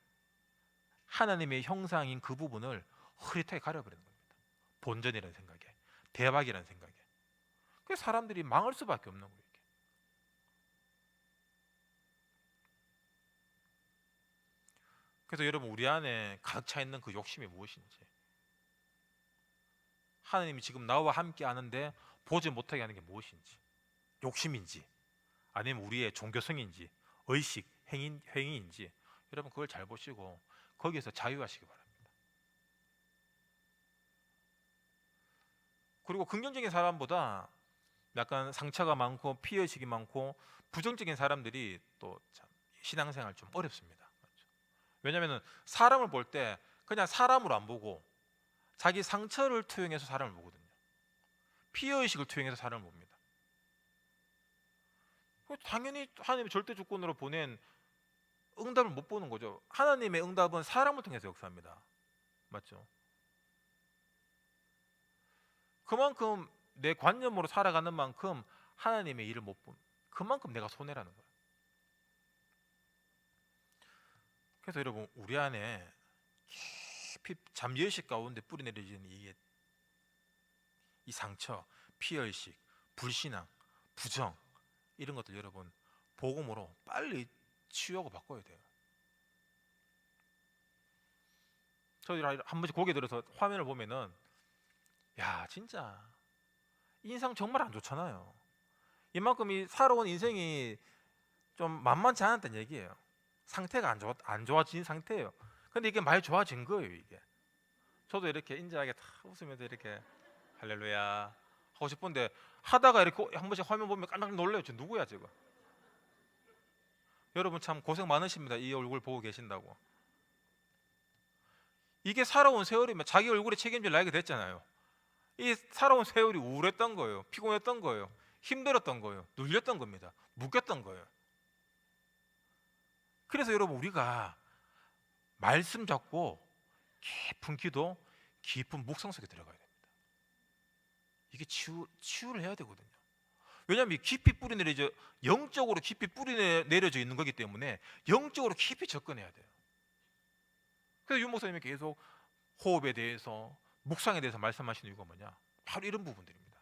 하나님의 형상인 그 부분을 흐릿하게 가려버리는 겁니다. 본전이라는 생각에, 대박이라는 생각에. 그래서 사람들이 망할 수밖에 없는 거예요. 이게. 그래서 여러분, 우리 안에 가득 차 있는 그 욕심이 무엇인지, 하나님이 지금 나와 함께 하는데 보지 못하게 하는 게 무엇인지, 욕심인지 아니면 우리의 종교성인지 의식, 행위인지, 여러분 그걸 잘 보시고 거기에서 자유하시기 바랍니다. 그리고 긍정적인 사람보다 약간 상처가 많고 피해의식이 많고 부정적인 사람들이 또 참 신앙생활 좀 어렵습니다. 왜냐하면 사람을 볼 때 그냥 사람으로 안 보고 자기 상처를 투영해서 사람을 보거든요. 피해의식을 투영해서 사람을 봅니다. 당연히 하나님의 절대 주권으로 보낸 응답을 못 보는 거죠. 하나님의 응답은 사람을 통해서 역사합니다. 맞죠? 그만큼 내 관념으로 살아가는 만큼 하나님의 일을 못 본, 그만큼 내가 손해라는 거예요. 그래서 여러분, 우리 안에 깊이 잠재의식 가운데 뿌리내려진 이 상처, 피해의식, 불신앙, 부정, 이런 것들 여러분 복음으로 빨리 치유하고 바꿔야 돼요. 저희 한 번씩 고개 들어서 화면을 보면은, 야 진짜 인상 정말 안 좋잖아요. 이만큼 이 살아온 인생이 좀 만만치 않았다는 얘기예요. 상태가 안 좋아진 상태예요. 근데 이게 많이 좋아진 거예요. 이게 저도 이렇게 인자하게 다 웃으면서 이렇게 할렐루야 하고 싶은데, 하다가 이렇게 한 번씩 화면 보면 깜짝 놀래요. 저 누구야 지금? 여러분 참 고생 많으십니다. 이 얼굴 보고 계신다고. 이게 살아온 세월이면 자기 얼굴에 책임질 나이가 됐잖아요. 이 살아온 세월이 우울했던 거예요. 피곤했던 거예요. 힘들었던 거예요. 눌렸던 겁니다. 묶였던 거예요. 그래서 여러분, 우리가 말씀 잡고 깊은 기도, 깊은 묵상 속에 들어가야 됩니다. 이게 치유를 해야 되거든요. 왜냐하면 깊이 뿌리내려져, 영적으로 깊이 뿌리내려져 있는 거기 때문에 영적으로 깊이 접근해야 돼요. 그래서 윤 목사님이 계속 호흡에 대해서, 묵상에 대해서 말씀하시는 이유가 뭐냐? 바로 이런 부분들입니다.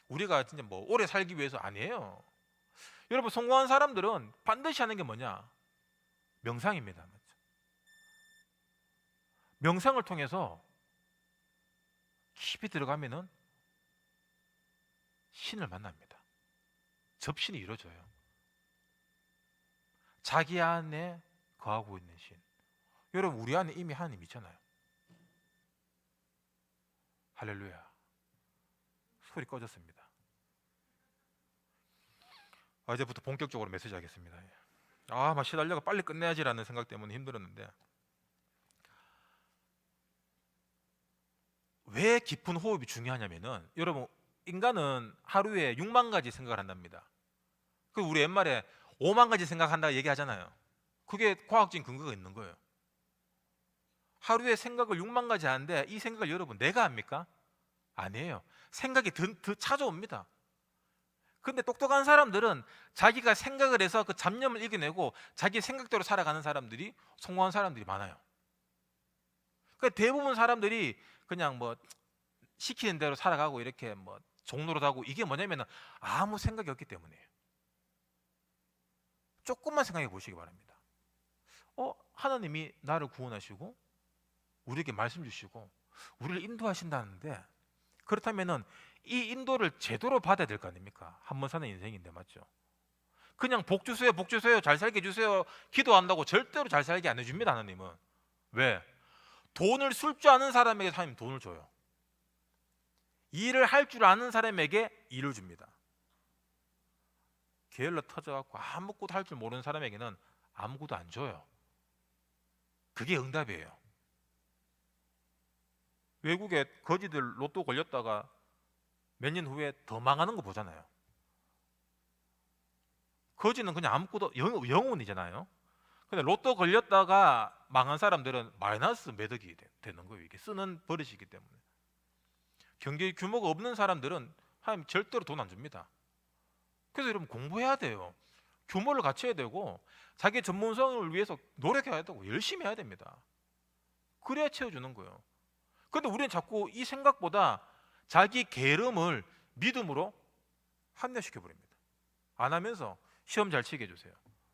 우리가 진짜 뭐 오래 살기 위해서 아니에요. 여러분, 성공한 사람들은 반드시 하는 게 뭐냐? 명상입니다. 맞죠? 명상을 통해서 깊이 들어가면은 신을 만납니다. 접신이 이루어져요. 자기 안에 거하고 있는 신. 여러분, 우리 안에 이미 하나님 있잖아요. 할렐루야. 소리 꺼졌습니다. 이제부터 본격적으로 메시지 하겠습니다. 막 시달려가 빨리 끝내야지라는 생각 때문에 힘들었는데, 왜 깊은 호흡이 중요하냐면은, 여러분 인간은 하루에 6만 가지 생각을 한답니다. 그 우리 옛말에 5만 가지 생각한다 얘기하잖아요. 그게 과학적인 근거가 있는 거예요. 하루에 생각을 6만 가지 하는데 이 생각을 여러분 내가 합니까? 아니에요. 생각이 더 찾아옵니다. 근데 똑똑한 사람들은 자기가 생각을 해서 그 잡념을 이겨내고 자기 생각대로 살아가는 사람들이 성공한 사람들이 많아요. 그러니까 대부분 사람들이 그냥 뭐 시키는 대로 살아가고 이렇게 뭐 종노릇하고, 이게 뭐냐면은 아무 생각이 없기 때문이에요. 조금만 생각해 보시기 바랍니다. 하나님이 나를 구원하시고 우리에게 말씀 주시고 우리를 인도하신다는데, 그렇다면은 이 인도를 제대로 받아야 될 거 아닙니까? 한 번 사는 인생인데, 맞죠? 그냥 복 주세요, 복 주세요, 잘 살게 해주세요 기도한다고 절대로 잘 살게 안 해줍니다. 하나님은. 왜? 돈을 쓸 줄 아는 사람에게 하나님 돈을 줘요. 일을 할 줄 아는 사람에게 일을 줍니다. 게을러 터져갖고 아무것도 할 줄 모르는 사람에게는 아무것도 안 줘요. 그게 응답이에요. 외국에 거지들 로또 걸렸다가 몇 년 후에 더 망하는 거 보잖아요. 거지는 그냥 아무것도 영혼이잖아요. 근데 로또 걸렸다가 망한 사람들은 마이너스 매덕이 되는 거예요. 이게 쓰는 버릇이기 때문에. 경제 규모가 없는 사람들은 하나님 절대로 돈 안 줍니다. 그래서 여러분 공부해야 돼요. 규모를 갖춰야 되고 자기 전문성을 위해서 노력해야 되고 열심히 해야 됩니다. 그래야 채워주는 거예요. 그런데 우리는 자꾸 이 생각보다 자기 게으름을 믿음으로 합리화시켜버립니다. 안 하면서 시험 잘 치게 해주세요.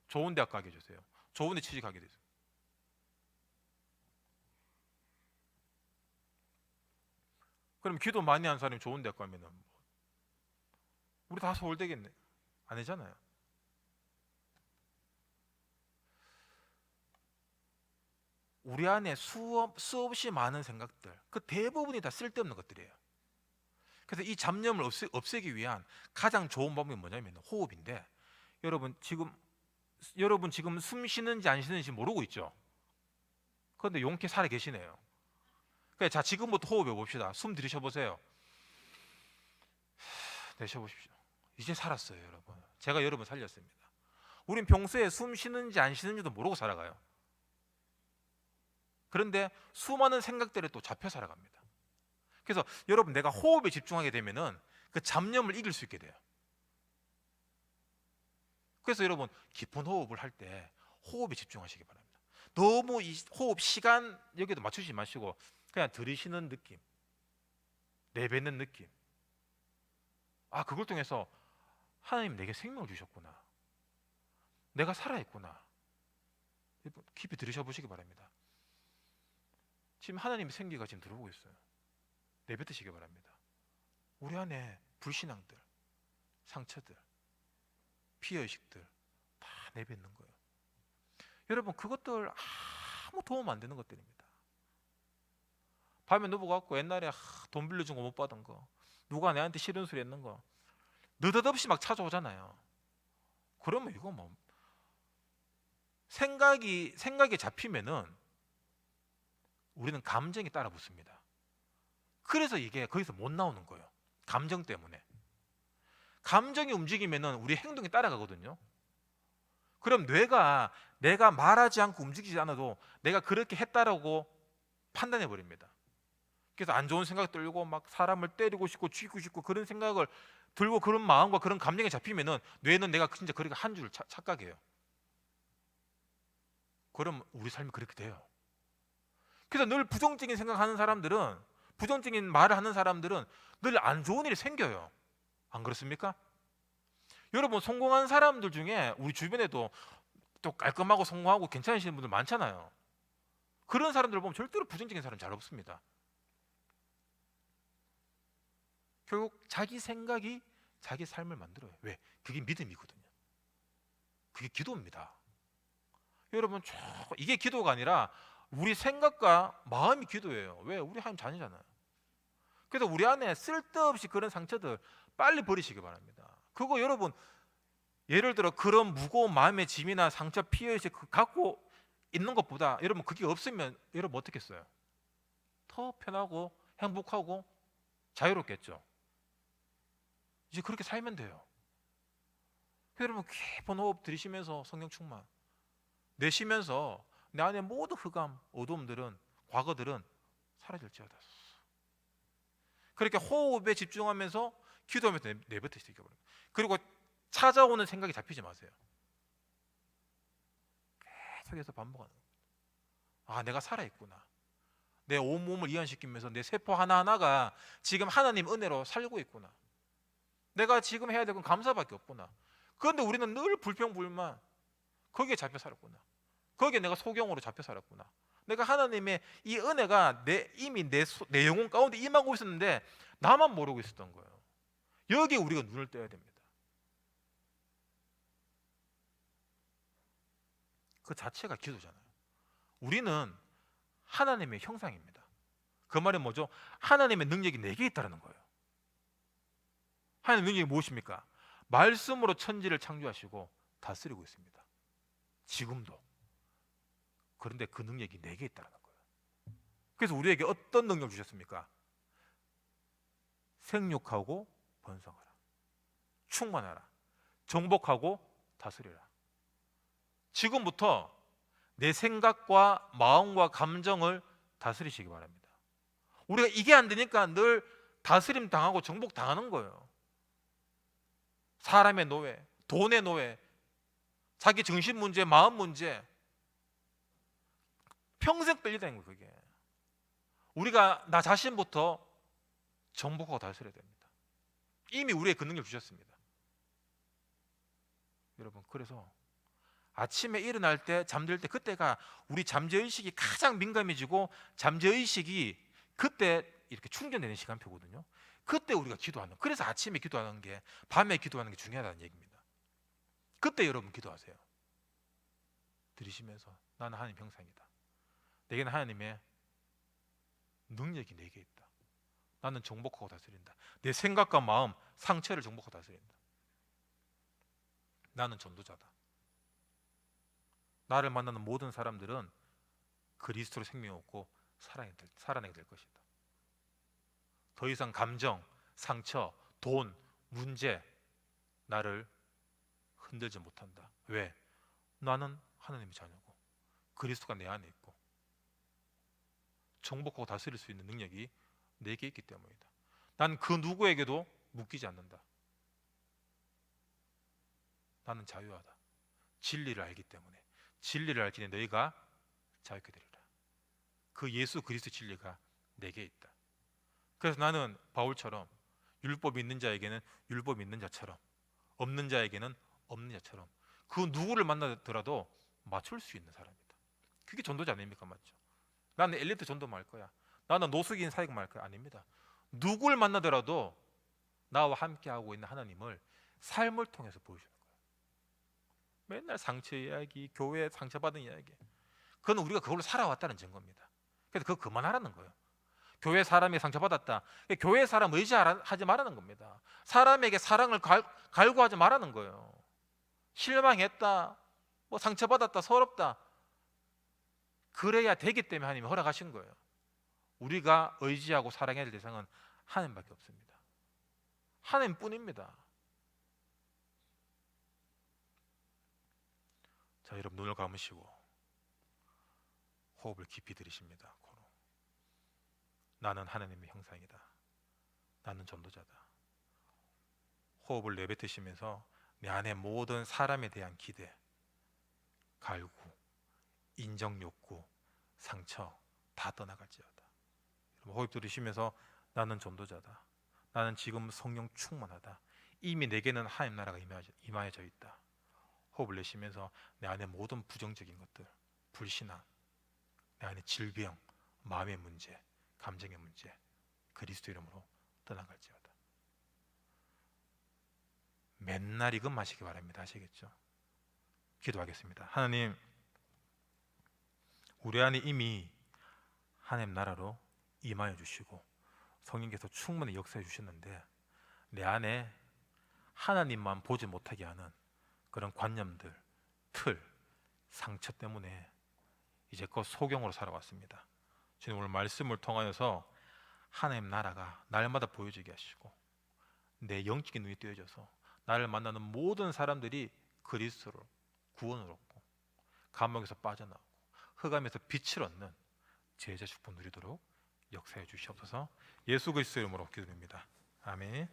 좋은 대학 가게 해주세요. 좋은 데 취직하게 해주세요. 그럼 기도 많이 한 사람이 좋은 대학 가면은 우리 다 서울대겠네. 아니잖아요. 우리 안에 수없이 많은 생각들, 그 대부분이 다 쓸데없는 것들이에요. 그래서 이 잡념을 없애기 위한 가장 좋은 방법이 뭐냐면 호흡인데, 여러분 지금 숨 쉬는지 안 쉬는지 모르고 있죠. 그런데 용케 살아 계시네요. 그래, 자, 지금부터 호흡해 봅시다. 숨 들이셔 보세요. 내쉬어 보십시오. 이제 살았어요, 여러분. 제가 여러분 살렸습니다. 우린 평소에 숨 쉬는지 안 쉬는지도 모르고 살아가요. 그런데 수많은 생각들에 또 잡혀 살아갑니다. 그래서 여러분, 내가 호흡에 집중하게 되면은 그 잡념을 이길 수 있게 돼요. 그래서 여러분, 깊은 호흡을 할 때 호흡에 집중하시기 바랍니다. 너무 이 호흡 시간 여기도 맞추지 마시고 그냥 들이쉬는 느낌, 내뱉는 느낌. 그걸 통해서 하나님 내게 생명을 주셨구나, 내가 살아있구나. 깊이 들이셔 보시기 바랍니다. 지금 하나님의 생기가 지금 들어오고 있어요. 내뱉으시기 바랍니다. 우리 안에 불신앙들, 상처들, 피해의식들 다 내뱉는 거예요. 여러분, 그것들 아무 도움 안 되는 것들입니다. 밤에 누워갖고 옛날에 돈 빌려준 거 못 받은 거, 누가 내한테 싫은 소리 했는 거 느닷없이 막 찾아오잖아요. 그러면 이거 뭐 생각이 잡히면은 우리는 감정이 따라 붙습니다. 그래서 이게 거기서 못 나오는 거예요. 감정 때문에. 감정이 움직이면은 우리 행동이 따라가거든요. 그럼 뇌가 내가 말하지 않고 움직이지 않아도 내가 그렇게 했다라고 판단해 버립니다. 그래서 안 좋은 생각 들고 막 사람을 때리고 싶고 죽이고 싶고 그런 생각을 들고 그런 마음과 그런 감정이 잡히면은 뇌는 내가 진짜 그렇게 한 줄 착각해요. 그럼 우리 삶이 그렇게 돼요. 그래서 늘 부정적인 생각하는 사람들은, 부정적인 말을 하는 사람들은 늘 안 좋은 일이 생겨요. 안 그렇습니까? 여러분, 성공한 사람들 중에 우리 주변에도 또 깔끔하고 성공하고 괜찮으신 분들 많잖아요. 그런 사람들 보면 절대로 부정적인 사람 잘 없습니다. 결국 자기 생각이 자기 삶을 만들어요. 왜? 그게 믿음이거든요. 그게 기도입니다. 여러분, 이게 기도가 아니라 우리 생각과 마음이 기도예요. 왜? 우리 하나님 자녀잖아요. 그래서 우리 안에 쓸데없이 그런 상처들 빨리 버리시기 바랍니다. 그거 여러분, 예를 들어 그런 무거운 마음의 짐이나 상처, 피해의식 갖고 있는 것보다 여러분 그게 없으면 여러분 어떻겠어요? 더 편하고 행복하고 자유롭겠죠. 이제 그렇게 살면 돼요. 여러분, 깊은 호흡 들이쉬면서 성령 충만, 내쉬면서 내 안에 모든 흑암, 어두움들은, 과거들은 사라질지어다. 그렇게 호흡에 집중하면서 기도하면서 내뱉으시기 바랍니다. 그리고 찾아오는 생각이 잡히지 마세요. 계속해서 반복하는 거예요. 내가 살아있구나, 내 온몸을 이완시키면서 내 세포 하나하나가 지금 하나님 은혜로 살고 있구나. 내가 지금 해야 될 건 감사밖에 없구나. 그런데 우리는 늘 불평불만, 거기에 잡혀 살았구나. 거기에 내가 소경으로 잡혀 살았구나. 내가 하나님의 이 은혜가 이미 내 영혼 가운데 임하고 있었는데 나만 모르고 있었던 거예요. 여기에 우리가 눈을 떼야 됩니다. 그 자체가 기도잖아요. 우리는 하나님의 형상입니다. 그 말은 뭐죠? 하나님의 능력이 내게 있다는 거예요. 하나님의 능력이 무엇입니까? 말씀으로 천지를 창조하시고 다스리고 있습니다. 지금도. 그런데 그 능력이 내게 있다는 거예요. 그래서 우리에게 어떤 능력을 주셨습니까? 생육하고 번성하라, 충만하라, 정복하고 다스리라. 지금부터 내 생각과 마음과 감정을 다스리시기 바랍니다. 우리가 이게 안 되니까 늘 다스림 당하고 정복 당하는 거예요. 사람의 노예, 돈의 노예, 자기 정신 문제, 마음 문제, 평생 끌리다는 거예요. 그게 우리가 나 자신부터 정복하고 다스려야 됩니다. 이미 우리의 그 능력을 주셨습니다. 여러분, 그래서 아침에 일어날 때, 잠들 때, 그때가 우리 잠재의식이 가장 민감해지고 잠재의식이 그때 이렇게 충전되는 시간표거든요. 그때 우리가 기도하는, 그래서 아침에 기도하는 게, 밤에 기도하는 게 중요하다는 얘기입니다. 그때 여러분 기도하세요. 들으시면서 나는 하나님 형상이다. 내게는 하나님의 능력이 내게 있다. 나는 정복하고 다스린다. 내 생각과 마음, 상처를 정복하고 다스린다. 나는 전도자다. 나를 만나는 모든 사람들은 그리스도로 생명 얻고 살아내게 될 것이다. 더 이상 감정, 상처, 돈, 문제 나를 흔들지 못한다. 왜? 나는 하나님의 자녀고 그리스도가 내 안에 있고 정복하고 다스릴 수 있는 능력이 내게 있기 때문이다. 난 그 누구에게도 묶이지 않는다. 나는 자유하다. 진리를 알기 때문에. 진리를 알기 때문에 너희가 자유케 되리라. 그 예수 그리스도 진리가 내게 있다. 그래서 나는 바울처럼 율법이 있는 자에게는 율법이 있는 자처럼, 없는 자에게는 없는 자처럼 그 누구를 만나더라도 맞출 수 있는 사람이다. 그게 전도자 아닙니까? 맞죠? 나는 엘리트 전도만 할 거야, 나는 노숙인 사역만 할 거야. 아닙니다. 누구를 만나더라도 나와 함께 하고 있는 하나님을 삶을 통해서 보여주는 거예요. 맨날 상처 이야기, 교회 상처받은 이야기, 그건 우리가 그걸로 살아왔다는 증거입니다. 그래서 그거 그만하라는 거예요. 교회 사람이 상처받았다, 교회 사람 의지하지 말라는 겁니다. 사람에게 사랑을 갈구하지 말라는 거예요. 실망했다, 뭐 상처받았다, 서럽다, 그래야 되기 때문에 하나님이 허락하신 거예요. 우리가 의지하고 사랑해야 될 대상은 하나님밖에 없습니다. 하나님뿐입니다. 자, 여러분 눈을 감으시고 호흡을 깊이 들이십니다. 코로. 나는 하나님의 형상이다. 나는 전도자다. 호흡을 내뱉으시면서 내 안에 모든 사람에 대한 기대, 갈구, 인정 욕구, 상처 다 떠나갈지어다. 호흡 들이쉬면서 나는 전도자다. 나는 지금 성령 충만하다. 이미 내게는 하나님 나라가 임하여져 있다. 호흡을 내쉬면서 내 안에 모든 부정적인 것들, 불신앙, 내 안에 질병, 마음의 문제, 감정의 문제 그리스도 이름으로 떠나갈지어다. 맨날 이것 마시기 바랍니다. 아시겠죠? 기도하겠습니다. 하나님, 우리 안에 이미 하나님 나라로 임하여 주시고 성령께서 충분히 역사해 주셨는데 내 안에 하나님만 보지 못하게 하는 그런 관념들, 틀, 상처 때문에 이제껏 소경으로 살아왔습니다. 주님, 오늘 말씀을 통하여서 하나님 나라가 날마다 보여지게 하시고 내 영적인 눈이 뜨여져서 나를 만나는 모든 사람들이 그리스도로 구원을 얻고 감옥에서 빠져나오고 흑암에서 빛을 얻는 제자 축복 누리도록 역사해 주시옵소서. 예수 그리스도 이름으로 기도드립니다. 아멘.